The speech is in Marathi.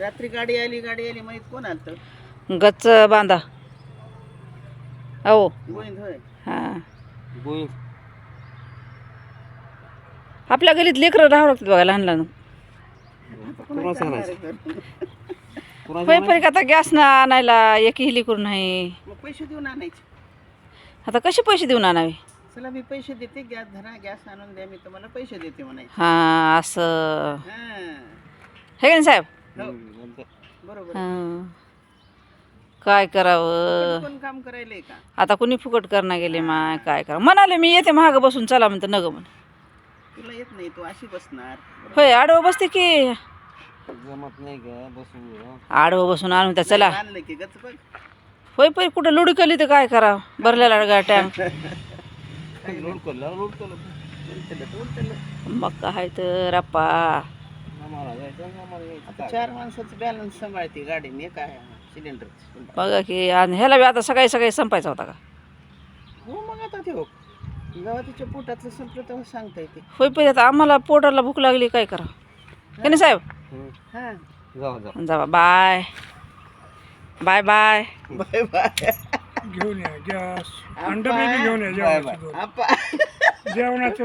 रात्री गाडी आली माहित कोण आलं? गच्च बांधा. हो गोविंद होय. हां, गोविंद आपल्या गलीत लेकरं राहावं लागतात बघा लहान लहान. कोणाचं आणणार आहे तर? पैपरी का आता गॅस ना आणायला एक हिली करून नाही. मग पैसे देऊन आणायचे. आता कसे पैसे देऊन आणावे? चला मी पैसे देते, गॅस धरा, गॅस आणून द्या, मी तुम्हाला पैसे देते म्हणायचे. हां असं हां, हे का नाही साहेब? हो बरोबर. हां, काय करावं कोण काम करायलंय का? आता कुणी फुकट करणं गेले माय, काय करा म्हणाले मी येते महाग बसून चला म्हणतं नग म्हण. तुला येत नाही, तू अशी बसणार. होय आडवं बसते की जमत नाही का बसू. आडवं बसून आणून त्या चला. आणलं की गच बघ. होय पै कुठं लुडी केली तर काय करा भरलेला गाड्या लोड करलं मग काय तर अप्पा. आम्हाला जायचं आम्हाला आता 4 माणसाचं बॅलन्स सांभाळते गाडीने, काय सिलेंडर. बघा की आणि ह्याला बी आता सकाळी सकाळी संपायचा होता का? हो मग आता ते हो जेव्हा तिच्या पोटातलं संपलं तेव्हा सांगता येते. होय पै आता आम्हाला पोटाला भूक लागली काय करा की नाही साहेब? हां, जाऊ जावा bye bye bye. Bye bye. घेऊन या गॅस अंडा बी घेऊन या जेवणाचं. आपा जेवणाचं